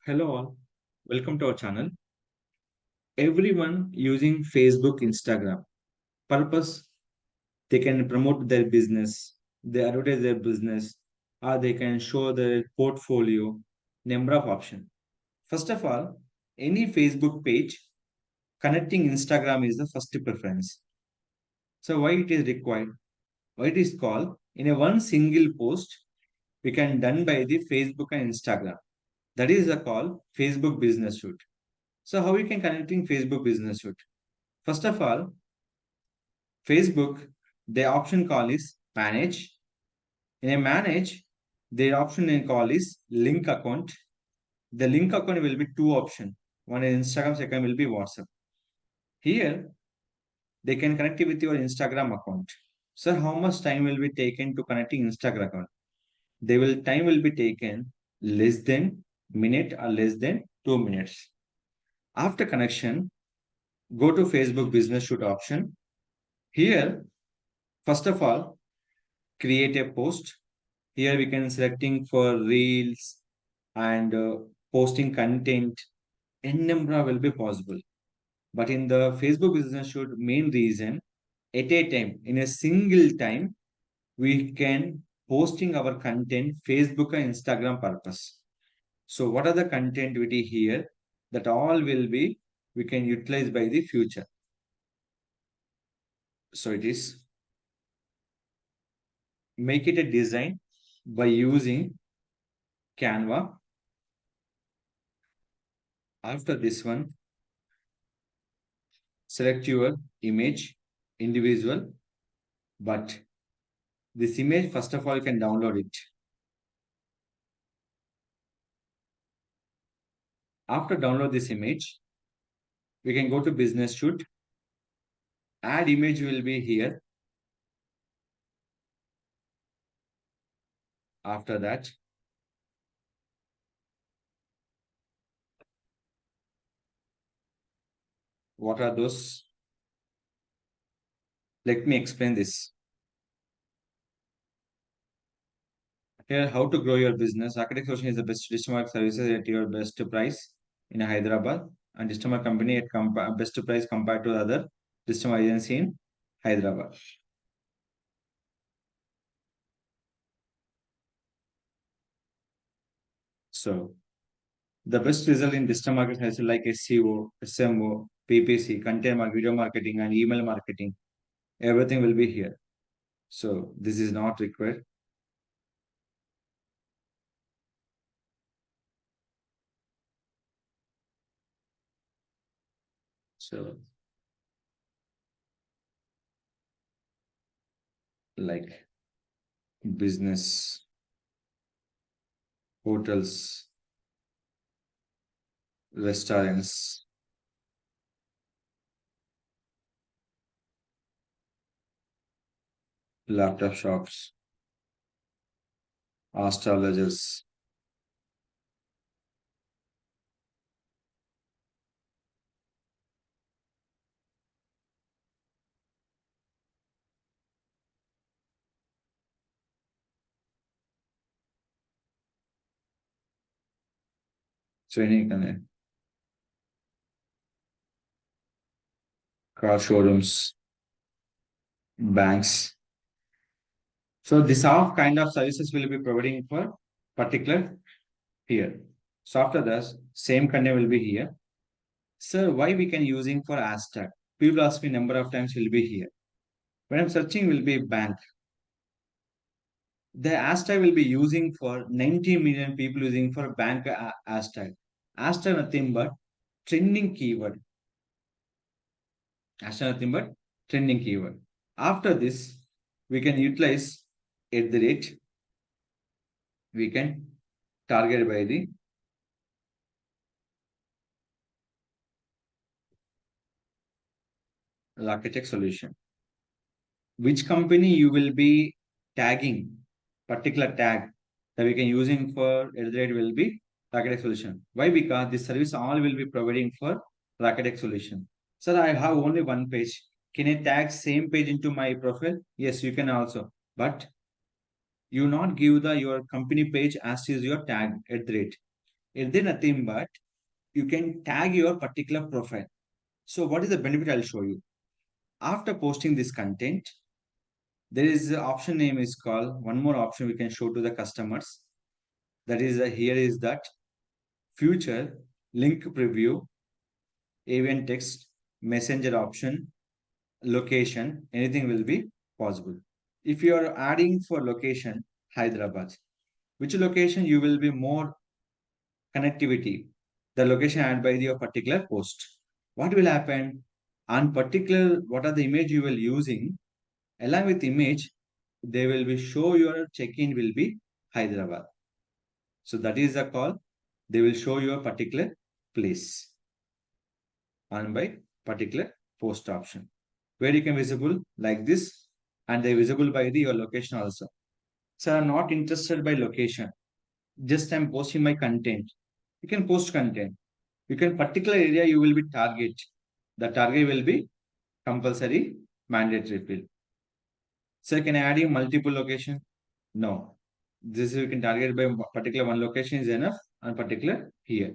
Hello all, welcome to our channel. Everyone using Facebook, Instagram. Purpose, they can promote their business, they advertise their business, or they can show their portfolio, number of options. First of all, any Facebook page connecting Instagram is the first preference. So why it is required? Why it is called? In a one single post, we can done by the Facebook and Instagram. That is the call Facebook business suite. So how we can connecting Facebook business suite? First of all, Facebook, the option call is manage. In a manage, the option in call is link account. The link account will be two options. One is Instagram, second will be WhatsApp. Here, they can connect it with your Instagram account. So how much time will be taken to connecting Instagram account? Time will be taken less than minute or less than 2 minutes. After connection, go to Facebook business suite option. Here, first of all, create a post. Here we can selecting for reels and posting content. N number will be possible. But in the Facebook business should main reason at a time, in a single time, we can posting our content Facebook and Instagram purpose. So what are the content we here that all will be we can utilize by the future. So it is make it a design by using Canva. After this one, select your image, individual, but this image, first of all, you can download it. After download this image, we can go to business shoot. Add image will be here. After that, what are those? Let me explain this. Here, how to grow your business. Rakesh Tech Solutions is the best digital market services at your best price in Hyderabad, and digital market company at best price compared to other digital agency in Hyderabad. So the best result in digital market has like SEO, SMO, PPC, content marketing, video marketing, and email marketing. Everything will be here. So this is not required. So like business, hotels, restaurants, laptop shops, astrologers. So any kind of car showrooms, banks. So this all kind of services will be providing for particular here. So after this, same content will be here. Sir, why we can using for hashtag? People ask me number of times will be here. When I'm searching will be bank. The hashtag will be using for 90 million people using for bank hashtag. Hashtag nothing but trending keyword. Hashtag nothing but trending keyword. After this, we can utilize at the rate. We can target by the Rakesh Tech solution. Which company you will be tagging, particular tag that we can using for at the rate will be Rakesh Tech solution. Why? Because this service all will be providing for Rakesh Tech solution. Sir, I have only one page. Can I tag same page into my profile? Yes, you can also. But you not give the your company page as is your tag at the rate. Is there nothing but you can tag your particular profile. So what is the benefit? I'll show you. After posting this content, there is the option name is called one more option we can show to the customers. That is here is that future link preview, event text, messenger option, location, anything will be possible. If you are adding for location Hyderabad, which location you will be more connectivity, the location added by your particular post. What will happen on particular, what are the image you will using, along with image, they will be show your check-in will be Hyderabad. So that is the call. They will show you a particular place on by particular post option where you can visible like this, and they visible by the your location also. So I'm not interested by location. Just I'm posting my content. You can post content. You can particular area you will be target. The target will be compulsory mandatory field. So can I add in multiple location? No. This you can target by particular one location is enough and particular here.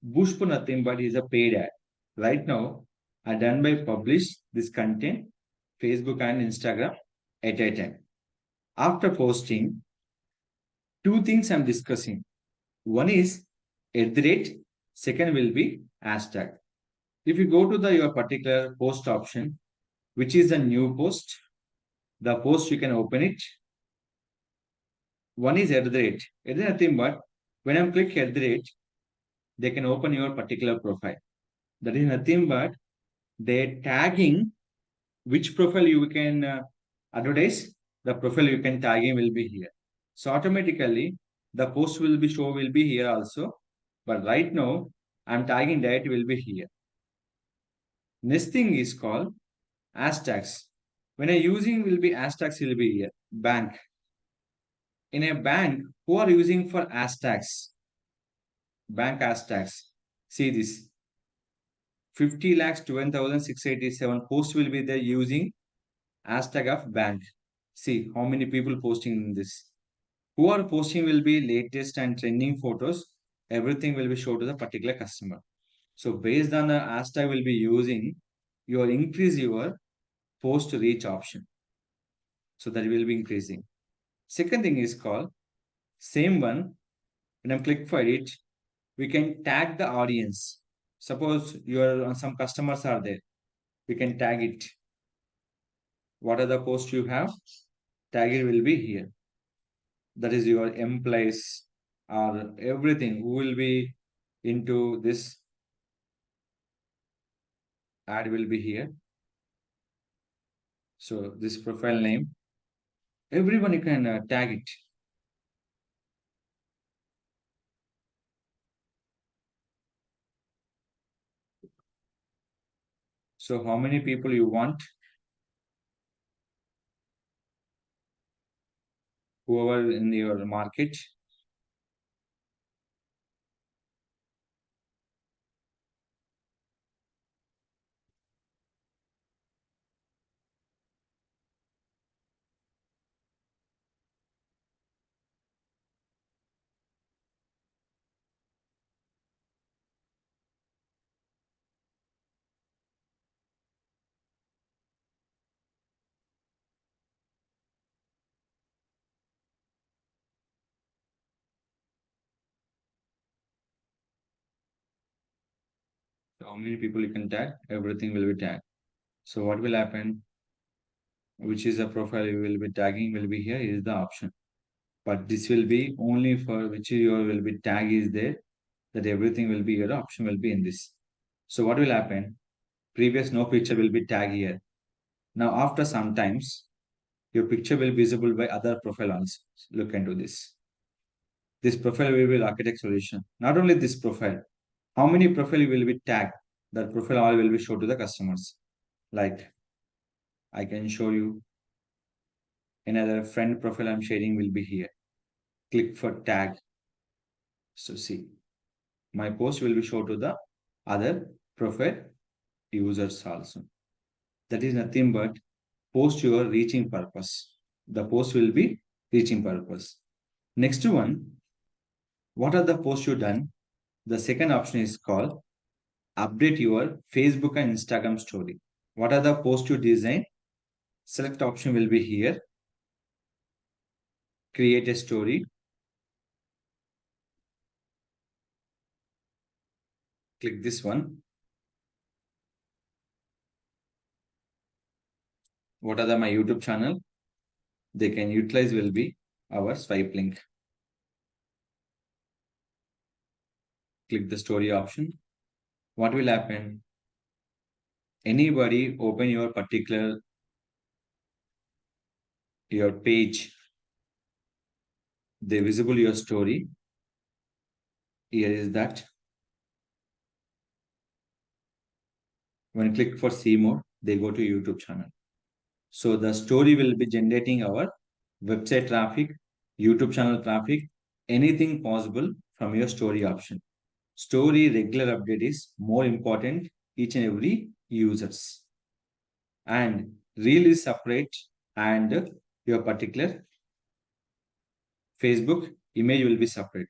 Boost for nothing but is a paid ad. Right now, I done by publish this content, Facebook and Instagram at a time. After posting, two things I'm discussing. One is at the rate, second will be hashtag. If you go to the your particular post option, which is a new post, the post you can open it. One is at the rate. It is nothing but when I click at the rate, they can open your particular profile. That is nothing but they tagging which profile you can advertise. The profile you can tagging will be here. So automatically the post will be show will be here also. But right now I'm tagging that will be here. Next thing is called hashtags. When I using will be hashtags will be here. Bank. In a bank, who are using for hashtags? Bank hashtags. See this. 50 lakhs 12,687 posts will be there using hashtag of bank. See how many people posting in this. Who are posting will be latest and trending photos. Everything will be shown to the particular customer. So based on the hashtag will be using, you will increase your post reach option. So that will be increasing. Second thing is called same one. When I click for it, we can tag the audience. Suppose your some customers are there. We can tag it. What are the posts you have? Tag it will be here. That is your employees or everything who will be into this ad will be here. So this profile name, everyone you can tag it. So how many people you want? Whoever in your market. So how many people you can tag? Everything will be tagged. So what will happen? Which is a profile you will be tagging will be here is the option. But this will be only for which your will be tag is there, that everything will be your option will be in this. So what will happen? Previous no picture will be tag here. Now after some times, your picture will be visible by other profile also. Look into this. This profile will be architect solution. Not only this profile, how many profile will be tagged? That profile all will be shown to the customers. Like I can show you another friend profile I'm sharing will be here. Click for tag. So see, my post will be shown to the other profile users also. That is nothing but post your reaching purpose. The post will be reaching purpose. Next one, what are the posts you done? The second option is called update your Facebook and Instagram story. What are the post you design? Select option will be here. Create a story. Click this one. What are my YouTube channel? They can utilize will be our swipe link. Click the story option. What will happen? Anybody open your particular your page, they visible your story. Here is that. When click for see more, they go to YouTube channel. So the story will be generating our website traffic, YouTube channel traffic, anything possible from your story option. Story regular update is more important each and every users. And reel is separate and your particular Facebook image will be separate.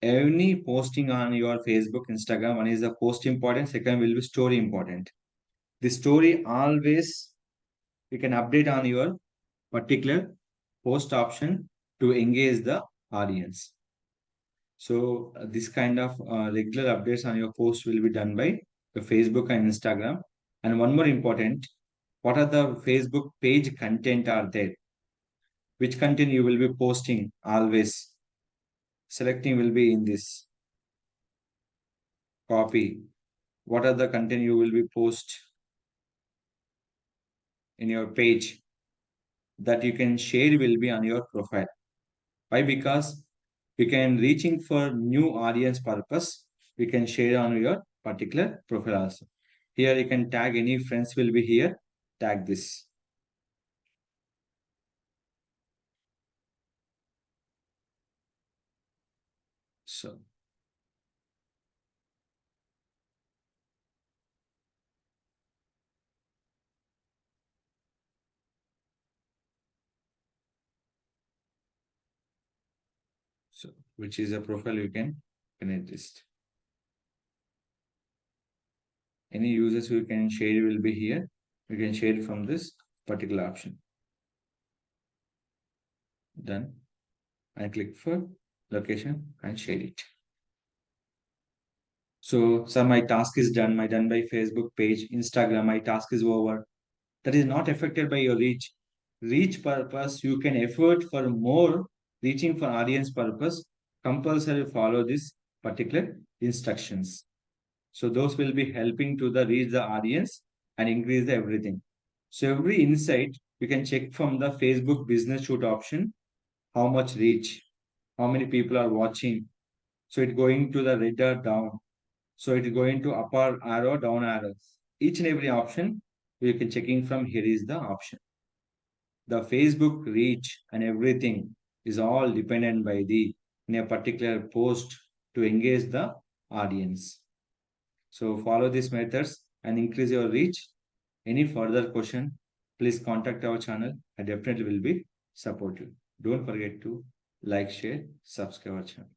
Any posting on your Facebook, Instagram, one is the post important, second will be story important. The story always you can update on your particular post option to engage the audience. So this kind of regular updates on your post will be done by the Facebook and Instagram. And one more important, what are the Facebook page content are there? Which content you will be posting always? Selecting will be in this copy. What are the content you will be post in your page that you can share will be on your profile. Why? Because we can reaching for new audience purpose. We can share on your particular profile also. Here you can tag any friends will be here. Tag this. So, so which is a profile you can connect this. Any users who can share will be here. You can share from this particular option. Done. I click for location and share it. So, sir, my task is done. My done by Facebook page, Instagram. My task is over. That is not affected by your reach. Reach purpose, you can effort for more reaching for audience purpose. Compulsory follow this particular instructions. So those will be helping to the reach the audience and increase the everything. So every insight you can check from the Facebook business shoot option, how much reach, how many people are watching. So it going to the red or down. So it is going to upper arrow, down arrow. Each and every option you can checking from here is the option. The Facebook reach and everything is all dependent by the in a particular post to engage the audience. So follow these methods and increase your reach. Any further question, please contact our channel. I definitely will be support you. Don't forget to like, share, subscribe our channel.